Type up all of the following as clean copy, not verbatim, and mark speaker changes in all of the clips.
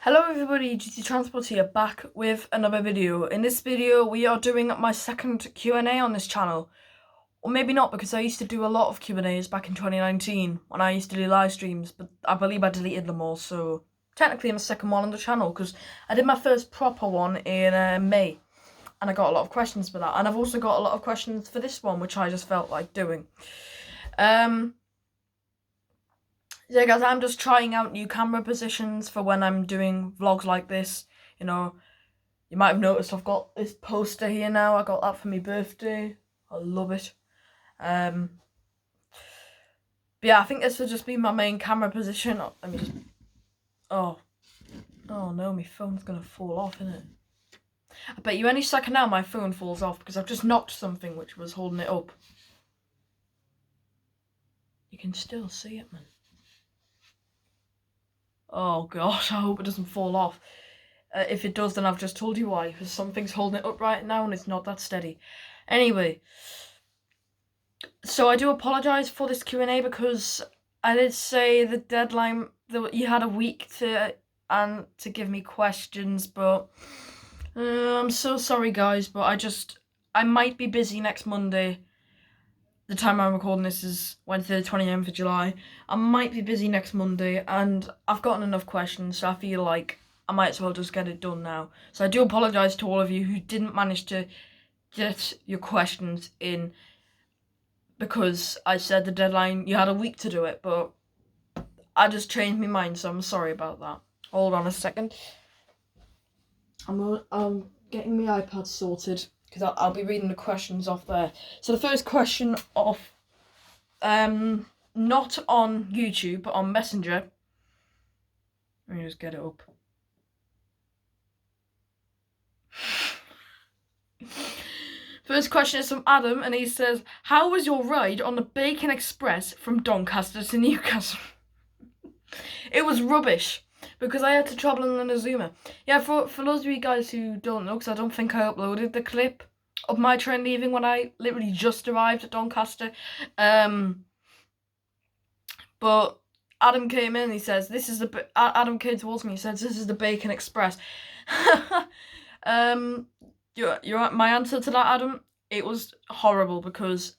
Speaker 1: Hello everybody, GT Transport here, back with another video. In this video, we are doing my second Q&A on this channel. Or maybe not, because I used to do a lot of Q&As back in 2019, when I used to do live streams, but I believe I deleted them all, so technically I'm the second one on the channel, because I did my first proper one in May, and I got a lot of questions for that. And I've also got a lot of questions for this one, which I just felt like doing. Yeah, guys, I'm just trying out new camera positions for when I'm doing vlogs like this. You know, you might have noticed I've got this poster here now. I got that for my birthday. I love it. But yeah, I think this will just be my main camera position. Let me just... Oh no, my phone's gonna fall off, isn't it? I bet you any second now my phone falls off because I've just knocked something which was holding it up. You can still see it, man. Oh gosh, I hope it doesn't fall off. If it does, then I've just told you why, because something's holding it up right now and it's not that steady. Anyway, so I do apologise for this Q&A because I did say the deadline, you had a week to give me questions, but I'm so sorry guys, but I might be busy next Monday. The time I'm recording this is Wednesday the 29th of July. I might be busy next Monday, and I've gotten enough questions, so I feel like I might as well just get it done now. So I do apologise to all of you who didn't manage to get your questions in, because I said the deadline, you had a week to do it, but I just changed my mind, so I'm sorry about that. Hold on a second. I'm getting my iPad sorted, because I'll be reading the questions off there. So the first question off, not on YouTube, but on Messenger. Let me just get it up. First question is from Adam, and he says, how was your ride on the Bacon Express from Doncaster to Newcastle? It was rubbish, because I had to travel in an Azuma. Yeah, for those of you guys who don't know, because I don't think I uploaded the clip of my train leaving when I literally just arrived at Doncaster. But Adam came in and he says, Adam came towards me, he says, this is the Bacon Express. My answer to that, Adam, it was horrible, because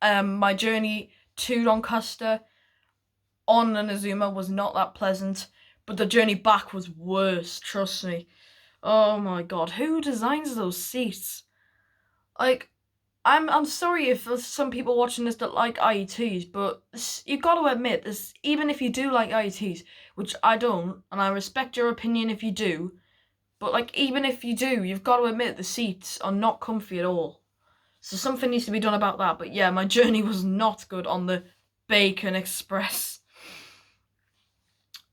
Speaker 1: my journey to Doncaster on an Azuma was not that pleasant, but the journey back was worse, trust me. Oh my god, who designs those seats? Like, I'm sorry if there's some people watching this that like IETs, but you've got to admit, this, even if you do like IETs, which I don't, and I respect your opinion if you do, but like, even if you do, you've got to admit the seats are not comfy at all. So something needs to be done about that. But yeah, my journey was not good on the Bacon Express.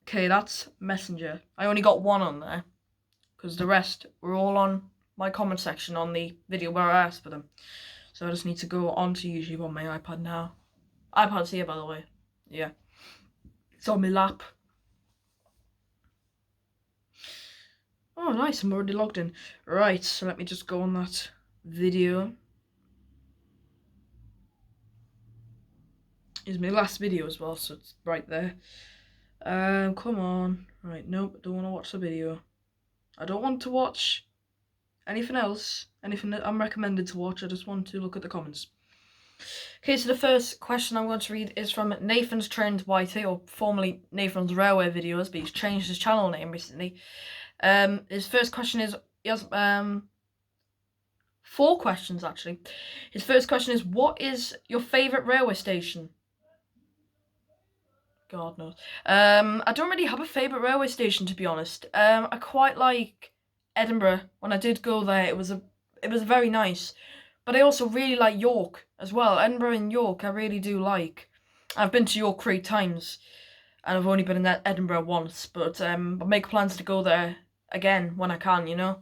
Speaker 1: Okay, that's Messenger. I only got one on there, because the rest were all on my comment section on the video where I asked for them. So I just need to go on to YouTube on my iPad now. iPad's here, by the way. Yeah. It's on my lap. Oh, nice. I'm already logged in. Right, so let me just go on that video. It's my last video as well, so it's right there. Come on. Right, nope, I don't want to watch the video. I don't want to watch anything else, anything that I'm recommended to watch. I just want to look at the comments. Okay, so the first question I'm going to read is from Nathan's Trains YT, or formerly Nathan's Railway Videos, but he's changed his channel name recently. His first question is, he has 4 questions actually. His first question is, what is your favourite railway station? God knows. I don't really have a favourite railway station, to be honest. I quite like Edinburgh. When I did go there, it was very nice. But I also really like York as well. Edinburgh and York I really do like. I've been to York 3 times, and I've only been in Edinburgh once, but I make plans to go there again when I can, you know.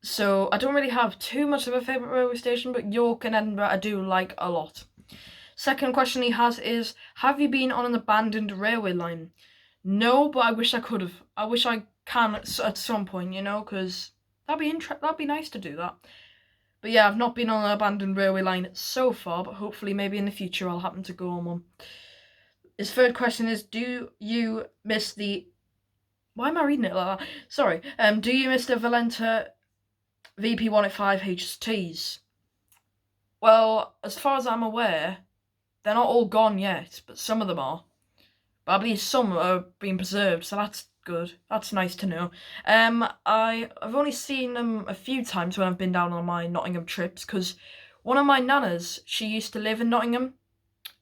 Speaker 1: So I don't really have too much of a favourite railway station, but York and Edinburgh I do like a lot. Second question he has is, have you been on an abandoned railway line? No, but I wish I could have. I wish I can at some point, you know, because that'd be nice to do that. But yeah, I've not been on an abandoned railway line so far, but hopefully maybe in the future I'll happen to go on one. His third question is, do you miss the Why am I reading it like that? Sorry. Do you miss the Valenta VP185 HTs? Well, as far as I'm aware, they're not all gone yet, but some of them are. But I believe some are being preserved, so that's good. That's nice to know. I've only seen them a few times when I've been down on my Nottingham trips, because one of my nanas, she used to live in Nottingham.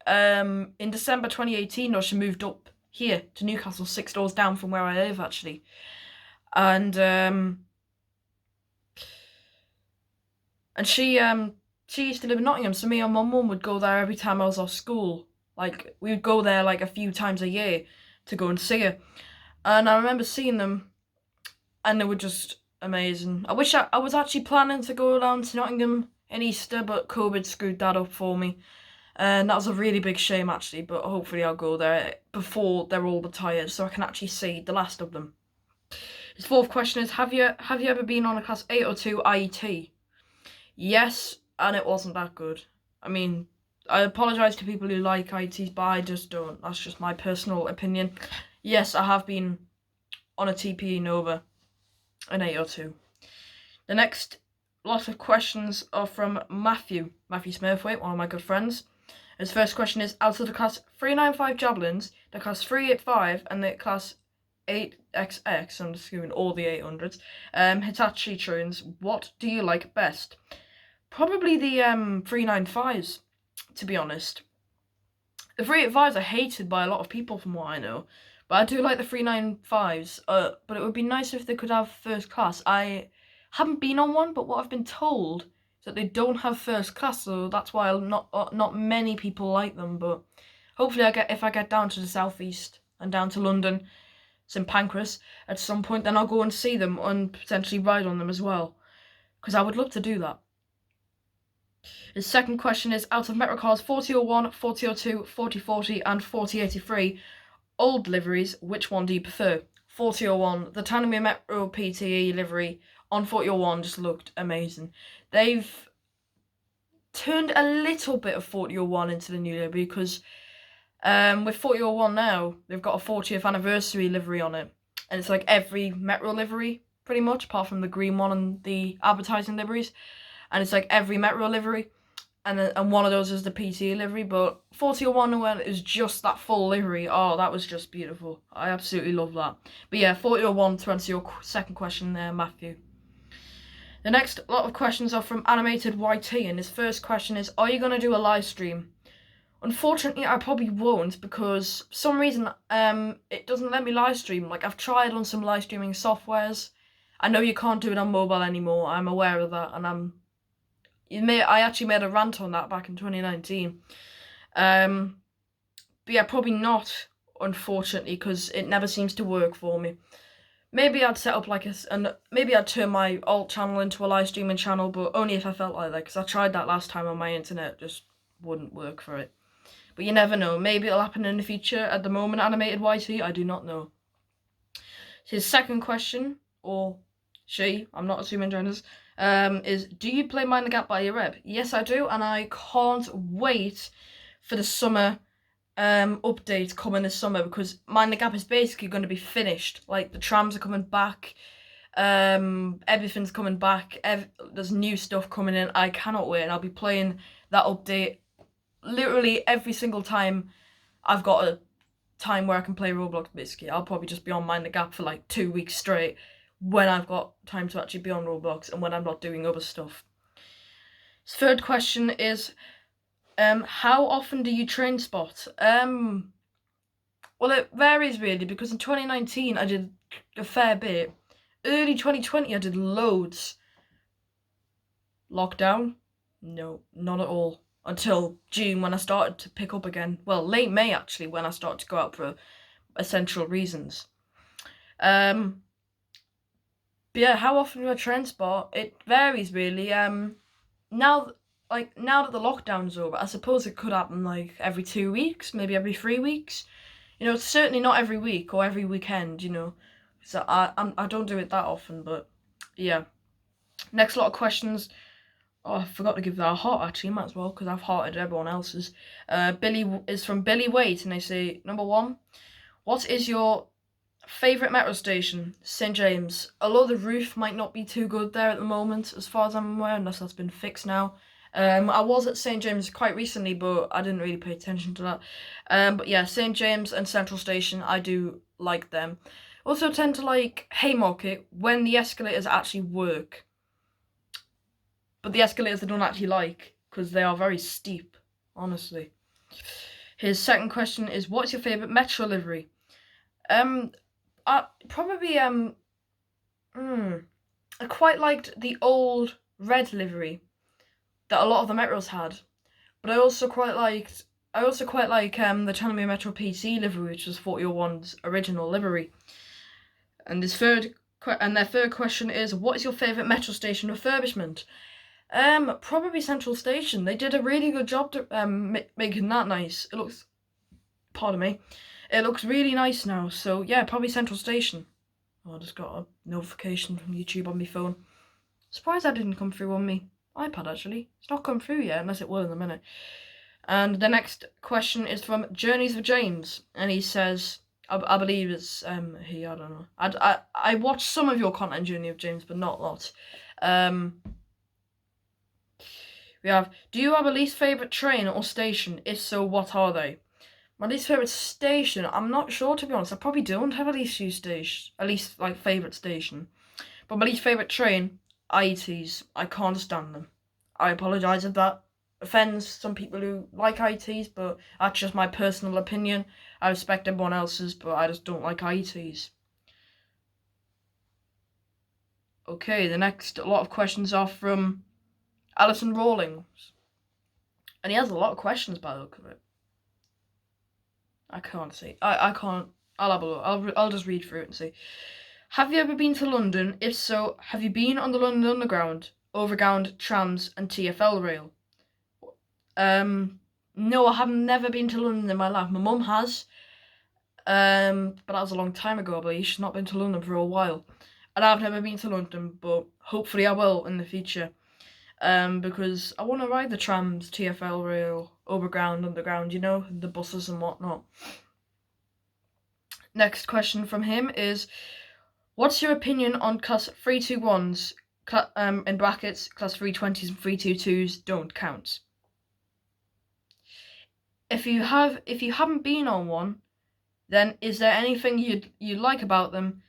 Speaker 1: In December 2018, or she moved up here to Newcastle, 6 doors down from where I live, actually. And she used to live in Nottingham, so me and my mum would go there every time I was off school. Like, we would go there like a few times a year to go and see her. And I remember seeing them, and they were just amazing. I wish I was actually planning to go down to Nottingham in Easter, but COVID screwed that up for me. And that was a really big shame, actually, but hopefully I'll go there before they're all retired so I can actually see the last of them. His fourth question is, have you ever been on a class 8 or 2 IET? Yes, and it wasn't that good. I mean, I apologise to people who like IETs, but I just don't. That's just my personal opinion. Yes, I have been on a TPE Nova, an 8 or 2. The next lot of questions are from Matthew Smurthwaite, one of my good friends. His first question is, out of the class 395 Javelins, the class 385 and the class 8XX, I'm assuming all the 800s, Hitachi Troons, what do you like best? Probably the 395s, to be honest. The 385s are hated by a lot of people from what I know, but I do like the 395s, but it would be nice if they could have first class. I haven't been on one, but what I've been told that they don't have first class, so that's why not many people like them. But hopefully, if I get down to the southeast and down to London, St Pancras at some point, then I'll go and see them and potentially ride on them as well, because I would love to do that. His second question is, out of Metro cars 4001, 4002, 4040 and 4083 old liveries, which one do you prefer? 4001, the Tanami Metro PTE livery on 4001 just looked amazing. They've turned a little bit of 4001 into the new livery, because with 4001 now, they've got a 40th anniversary livery on it. And it's like every Metro livery, pretty much, apart from the green one and the advertising liveries. And it's like every Metro livery. And one of those is the PTE livery. But 4001 is just that full livery. Oh, that was just beautiful. I absolutely love that. But yeah, 4001 to answer your second question there, Matthew. The next lot of questions are from Animated YT, and his first question is, are you going to do a live stream? Unfortunately, I probably won't, because for some reason it doesn't let me live stream. Like, I've tried on some live streaming softwares. I know you can't do it on mobile anymore. I'm aware of that, and I actually made a rant on that back in 2019. But yeah, probably not, unfortunately, because it never seems to work for me. Maybe I'd set up maybe I'd turn my alt channel into a live streaming channel, but only if I felt like that, because I tried that last time on my internet, it just wouldn't work for it. But you never know, maybe it'll happen in the future. At the moment, Animated YT, I do not know. His second question, or she, I'm not assuming genders, is, do you play Mind the Gap by your rep? Yes, I do, and I can't wait for the summer update coming this summer, because Mind the Gap is basically going to be finished. Like, the trams are coming back, everything's coming back, there's new stuff coming in. I cannot wait, and I'll be playing that update literally every single time I've got a time where I can play Roblox. Basically, I'll probably just be on Mind the Gap for like 2 weeks straight when I've got time to actually be on Roblox and when I'm not doing other stuff. His third question is, how often do you train spot? Well, it varies really, because in 2019 I did a fair bit. Early 2020 I did loads. Lockdown? No, not at all. Until June, when I started to pick up again. Well, late May actually, when I started to go out for essential reasons. But yeah, how often do I train spot? It varies really. Now that the lockdown's over, I suppose it could happen like every 2 weeks, maybe every 3 weeks. You know, it's certainly not every week or every weekend, you know. So I don't do it that often, but yeah. Next lot of questions. Oh, I forgot to give that a heart, actually. Might as well, because I've hearted everyone else's. Billy is from Billy Waite, and they say, number 1, what is your Favourite metro station, St James. Although the roof might not be too good there at the moment, as far as I'm aware, unless that's been fixed now. I was at St James quite recently, but I didn't really pay attention to that. But yeah, St James and Central Station, I do like them. Also tend to like Haymarket when the escalators actually work. But the escalators I don't actually like, because they are very steep, honestly. His second question is, what's your favourite metro livery? Probably I quite liked the old red livery that a lot of the metros had, but I also quite like the Channel Metro PC livery, which was 4001's original livery. And their third question is, what is your favourite metro station refurbishment? Probably Central Station. They did a really good job making that nice. It looks, pardon me, it looks really nice now. So yeah, probably Central Station. Oh, I just got a notification from YouTube on my phone. Surprised that didn't come through on my iPad, actually. It's not come through yet, unless it will in a minute. And the next question is from Journeys of James. And he says, I believe it's he, I don't know. I watched some of your content, Journey of James, but not lots. We have, do you have a least favourite train or station? If so, what are they? My least favourite station, I'm not sure, to be honest. I probably don't have a least favourite station. But my least favourite train, IETs. I can't stand them. I apologise if that offends some people who like IETs, but that's just my personal opinion. I respect everyone else's, but I just don't like IETs. Okay, the next lot of questions are from Alison Rawlings. And he has a lot of questions by the look of it. I can't see. I can't. I'll have a look. I'll just read through it and see. Have you ever been to London? If so, have you been on the London Underground, Overground, trams, and TfL rail? No, I have never been to London in my life. My mum has. But that was a long time ago, I believe. She's not been to London for a while. And I've never been to London, but hopefully I will in the future. Because I want to ride the trams, TfL rail, Overground, Underground, you know, the buses and whatnot. Next question from him is, what's your opinion on class 321s, in brackets, class 320s and 322s don't count? If you haven't been on one, then is there anything you like about them?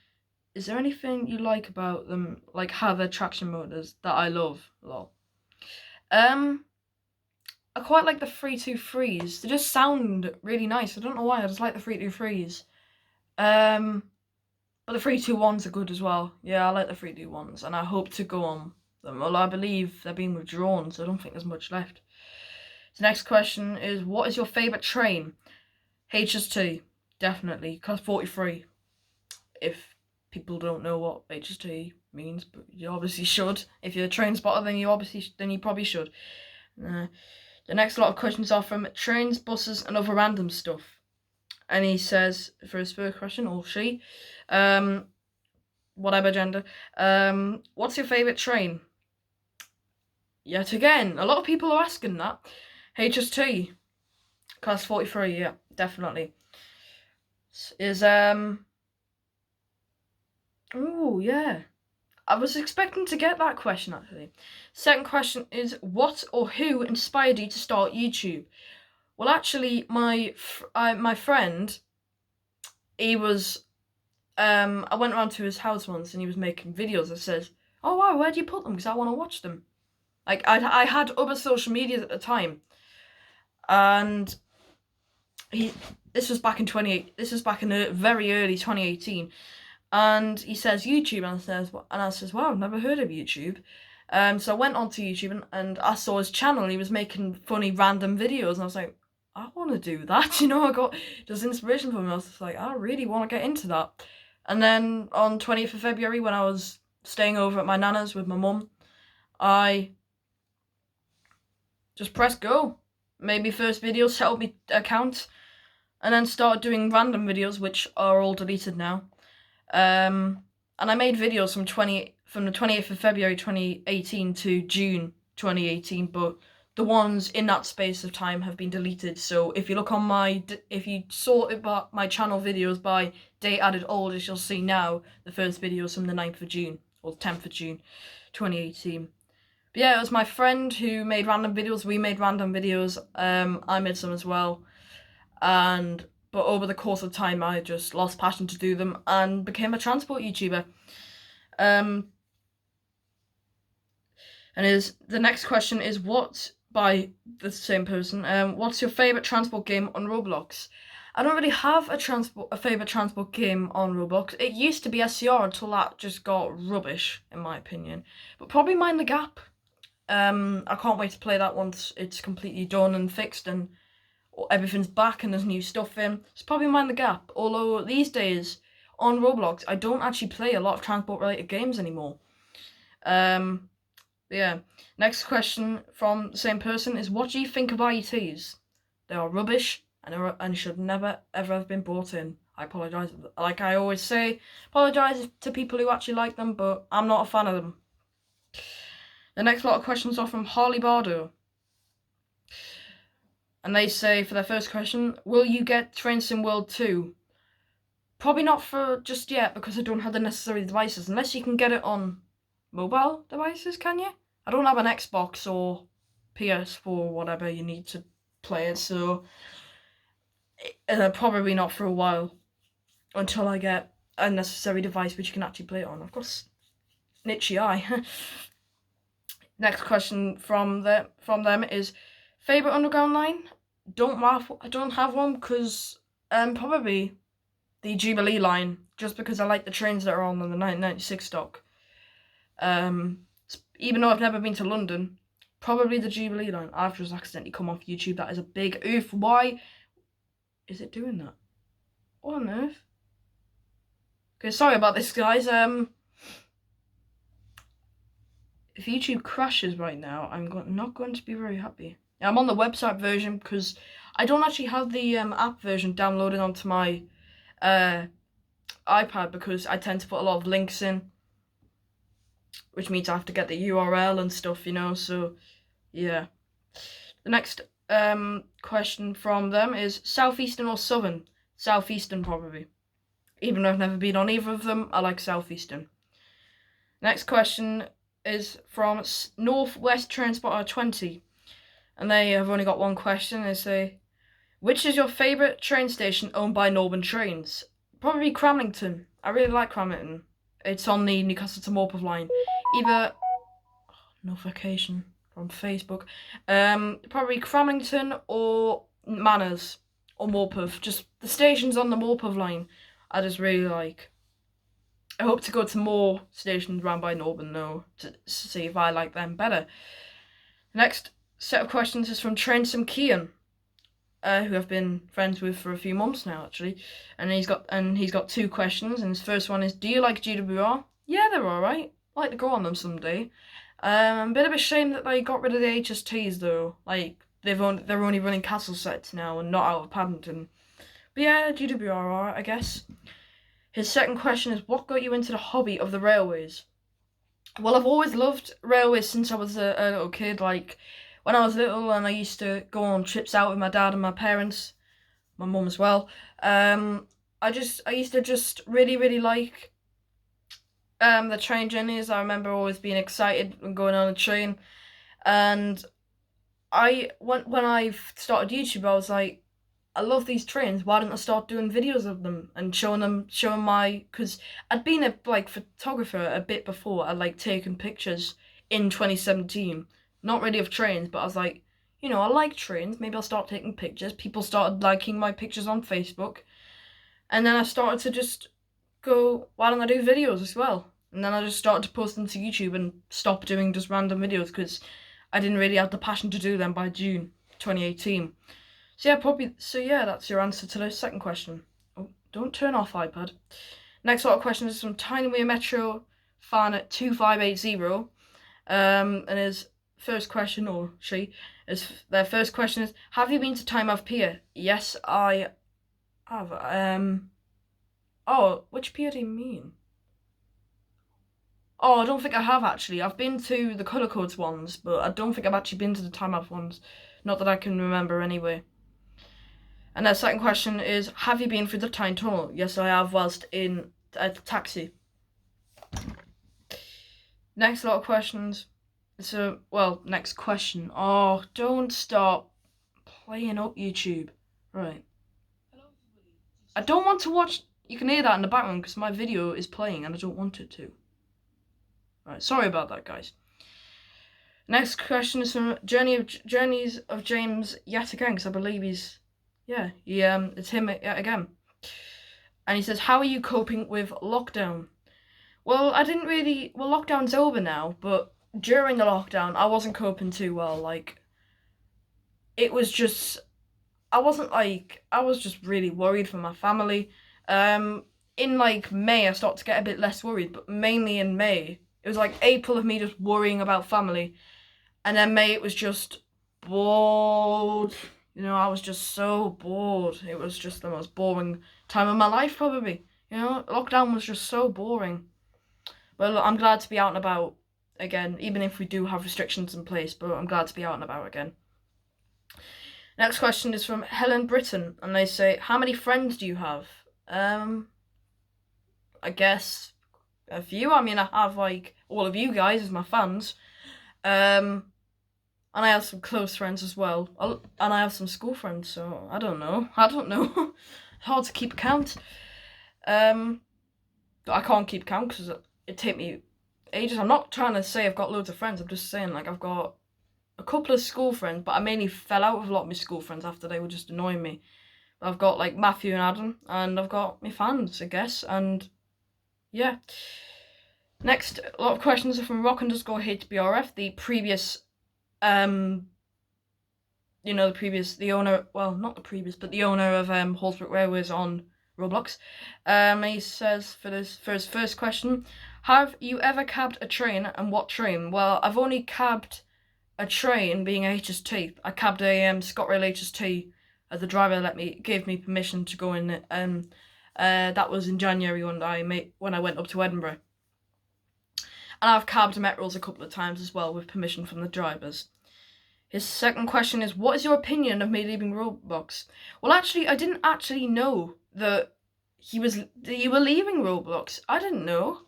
Speaker 1: Is there anything you like about them, like how they're traction motors, that I love? Lol. I quite like the 323s. They just sound really nice. I don't know why. I just like the 323s. But the 321s are good as well. Yeah, I like the 321s, and I hope to go on them. Well, I believe they're being withdrawn, so I don't think there's much left. The next question is, what is your favourite train? HST, definitely. Class 43. If people don't know what HST means, but you obviously should. If you're a train spotter, then you probably should. The next lot of questions are from trains, buses, and other random stuff. And he says, for his first question, or she, whatever gender, what's your favourite train? Yet again, a lot of people are asking that. HST, class 43, yeah, definitely. Ooh, yeah. I was expecting to get that question, actually. Second question is, what or who inspired you to start YouTube? Well, actually, my friend, he was, I went around to his house once and he was making videos. I said, oh wow, where do you put them? Because I want to watch them. Like, I had other social medias at the time. And this was back in very early 2018. And he says YouTube, and I says, wow, I've never heard of YouTube. So I went onto YouTube and I saw his channel. And he was making funny random videos, and I was like, I want to do that. You know, I got just inspiration from him. I was just like, I really want to get into that. And then on 20th of February, when I was staying over at my nana's with my mum, I just pressed go. Made my first video, set up my account, and then started doing random videos, which are all deleted now. And I made videos from the 20th of February 2018 to June 2018, but the ones in that space of time have been deleted. So if you look on if you sort it by my channel videos by date added oldest, you'll see now the first video is from the 9th of June or 10th of June 2018. But yeah, it was my friend who made random videos. We made random videos. I made some as well. But over the course of time, I just lost passion to do them and became a transport YouTuber. And the next question is by the same person. What's your favorite transport game on Roblox? I don't really have a favorite transport game on Roblox. It used to be SCR until that just got rubbish, in my opinion. But probably Mind the Gap. I can't wait to play that once it's completely done and fixed and everything's back and there's new stuff in. It's probably Mind the Gap. Although these days on Roblox, I don't actually play a lot of transport related games anymore. Yeah. Next question from the same person is, what do you think of IETs? They are rubbish and should never ever have been brought in. I apologise. Like I always say, apologise to people who actually like them, but I'm not a fan of them. The next lot of questions are from Harley Bardo. And they say, for their first question, will you get Train Sim World 2? Probably not for just yet, because I don't have the necessary devices. Unless you can get it on mobile devices, can you? I don't have an Xbox or PS4 or whatever you need to play it, so probably not for a while. Until I get a necessary device which you can actually play it on. Of course, an itchy eye. Next question from them is, favorite underground line? I don't have one because probably the Jubilee line, just because I like the trains that are on the 1996 stock. Even though I've never been to London, probably the Jubilee line. I've just accidentally come off YouTube. That is a big oof. Why is it doing that? What on earth? Okay, sorry about this, guys. If YouTube crashes right now, I'm not going to be very happy. I'm on the website version because I don't actually have the app version downloaded onto my iPad because I tend to put a lot of links in, which means I have to get the URL and stuff, you know, so yeah. The next question from them is, Southeastern or Southern? Southeastern, probably. Even though I've never been on either of them, I like Southeastern. Next question is from Northwest Transporter 20. And they have only got one question. They say, which is your favourite train station owned by Northern Trains? Probably Cramlington. I really like Cramlington. It's on the Newcastle to Morpeth line. Either notification from Facebook. Probably Cramlington or Manners or Morpeth. Just the stations on the Morpeth line I just really like. I hope to go to more stations run by Northern though, to see if I like them better. Next set of questions is from Trensom Kean, who I've been friends with for a few months now actually, and he's got two questions. And his first one is, do you like GWR? Yeah, they're alright. I'd like to go on them someday. A bit of a shame that they got rid of the HSTs though. Like they're only running castle sets now and not out of Paddington. But yeah, GWR are alright, I guess. His second question is, what got you into the hobby of the railways? Well, I've always loved railways since I was a little kid. Like, when I was little and I used to go on trips out with my dad and my parents, my mum as well, I used to just really, really like the train journeys. I remember always being excited when going on a train. And when I started YouTube, I was like, I love these trains. Why don't I start doing videos of them and showing my, because I'd been a photographer a bit before. I'd taken pictures in 2017, not really of trains, but I was like, you know, I like trains. Maybe I'll start taking pictures. People started liking my pictures on Facebook, and then I started to just go, why don't I do videos as well? And then I just started to post them to YouTube and stop doing just random videos because I didn't really have the passion to do them by June 2018. So yeah, that's your answer to the second question. Oh, don't turn off iPad. Next lot of questions is from Tinyway Metro fan at 2580. And his first question, their first question is, have you been to Tynemouth Pier? Yes, I have. Oh, which pier do you mean? Oh, I don't think I have actually. I've been to the colour codes ones, but I don't think I've actually been to the time-lapse ones. Not that I can remember anyway. And the second question is, have you been through the Tyne Tunnel? Yes, I have, whilst in a taxi. Next lot of questions. So, well, next question. Oh, don't stop playing up YouTube. Right. I don't want to watch... You can hear that in the background because my video is playing and I don't want it to. Right, sorry about that, guys. Next question is from Journeys of James yet again, because I believe he's... Yeah, it's him yet again. And he says, how are you coping with lockdown? Well, lockdown's over now, but during the lockdown, I wasn't coping too well. Like, it was just... I was just really worried for my family. In like May, I started to get a bit less worried, but mainly in May. It was like April of me just worrying about family. And then May, it was just bored. You know, I was just so bored. It was just the most boring time of my life, probably. You know, lockdown was just so boring. But I'm glad to be out and about again, even if we do have restrictions in place, but I'm glad to be out and about again. Next question is from Helen Britton, and they say, how many friends do you have? I guess a few. I mean, I have like all of you guys as my fans. And I have some close friends as well. And I have some school friends, so I don't know. Hard to keep count. I can't keep count because it take me ages. I'm not trying to say I've got loads of friends. I'm just saying like I've got a couple of school friends, but I mainly fell out with a lot of my school friends after they were just annoying me. I've got like Matthew and Adam, and I've got my fans, I guess, and yeah. Next, a lot of questions are from rock_HBRF, the previous, the owner, well, not the previous, but the owner of Hallsbrook Railways on Roblox. He says for his first question, have you ever cabbed a train, and what train? Well, I've only cabbed a train, being a HST. I cabbed a ScotRail HST. The driver gave me permission to go in it. That was in January when I went up to Edinburgh. And I've cabbed Metrolls a couple of times as well with permission from the drivers. His second question is, what is your opinion of me leaving Roblox? Well, actually, I didn't actually know that you were leaving Roblox. I didn't know.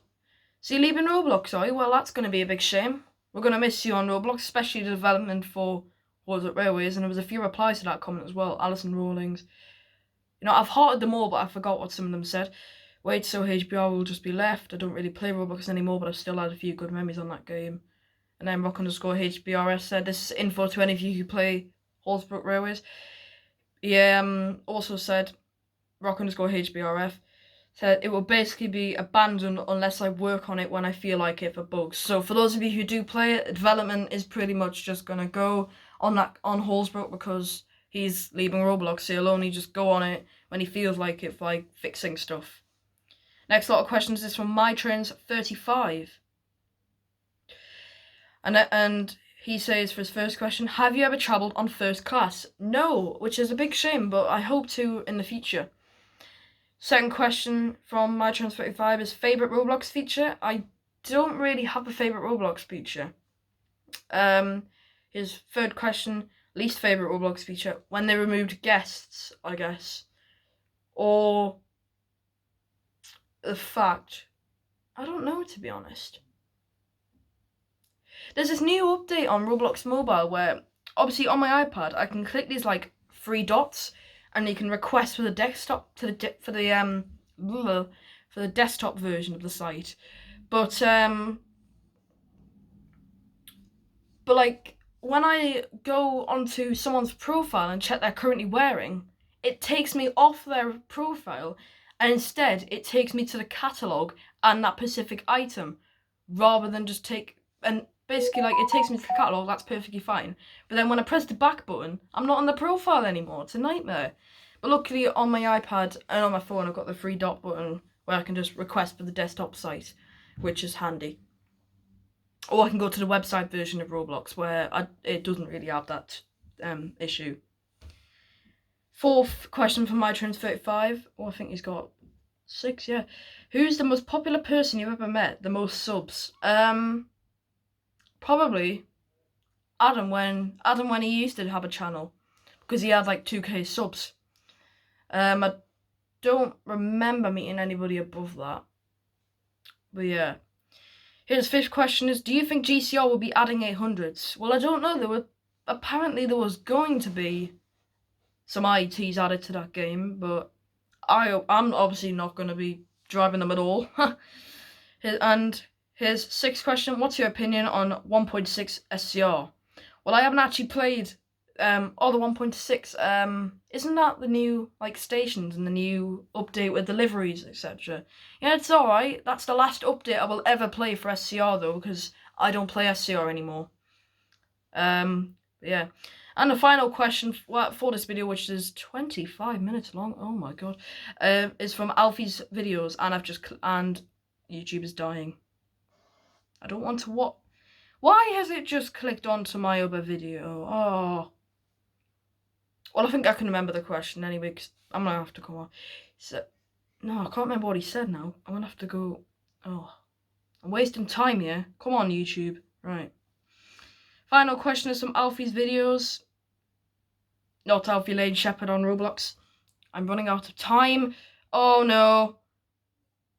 Speaker 1: So you're leaving Roblox, are you? Well, that's going to be a big shame. We're going to miss you on Roblox, especially the development for Hallsbrook Railways, and there was a few replies to that comment as well. Alison Rawlings. You know, I've hearted them all, but I forgot what some of them said. Wait, so HBR will just be left. I don't really play Roblox anymore, but I've still had a few good memories on that game. And then rock_HBRS said, this is info to any of you who play Hallsbrook Railways. He also said, rock_HBRF, said it will basically be abandoned unless I work on it when I feel like it for bugs. So for those of you who do play it, development is pretty much just going to go on Hallsbrook because he's leaving Roblox, so he'll only just go on it when he feels like it for like fixing stuff. Next lot of questions is from MyTrans35. And he says for his first question, have you ever travelled on first class? No, which is a big shame, but I hope to in the future. Second question from MyTrans35 is favourite Roblox feature? I don't really have a favourite Roblox feature. His third question, least favourite Roblox feature, when they removed guests, I guess. Or the fact, I don't know, to be honest. There's this new update on Roblox Mobile where, obviously on my iPad, I can click these like 3 dots, and you can request for the desktop for the desktop version of the site. But like when I go onto someone's profile and check they're currently wearing, it takes me off their profile, and instead it takes me to the catalogue and that specific item, rather than just basically, like, it takes me to the catalogue, that's perfectly fine. But then when I press the back button, I'm not on the profile anymore. It's a nightmare. But luckily on my iPad and on my phone, I've got the 3 dot button where I can just request for the desktop site, which is handy. Or I can go to the website version of Roblox where it doesn't really have that issue. Fourth question from MyTrans35. Oh, I think he's got 6, yeah. Who's the most popular person you've ever met? The most subs? Probably Adam when he used to have a channel, because he had like 2K subs. I don't remember meeting anybody above that. But yeah. Here's fifth question is, do you think GCR will be adding 800s? Well, I don't know. Apparently there was going to be some IETs added to that game, but I'm obviously not going to be driving them at all. And here's sixth question, what's your opinion on 1.6 SCR? Well, I haven't actually played the 1.6. Isn't that the new like stations and the new update with deliveries, etc.? Yeah, it's alright. That's the last update I will ever play for SCR though, because I don't play SCR anymore. Yeah. And the final question for this video, which is 25 minutes long, oh my god, is from Alfie's videos, and YouTube is dying. I don't want to watch. Why has it just clicked onto my other video? Oh. Well, I think I can remember the question anyway, because I'm gonna have to come on. So, no, I can't remember what he said now. I'm gonna have to go. Oh. I'm wasting time here. Come on, YouTube. Right. Final question is from Alfie's videos. Not Alfie Lane Shepherd on Roblox. I'm running out of time. Oh no.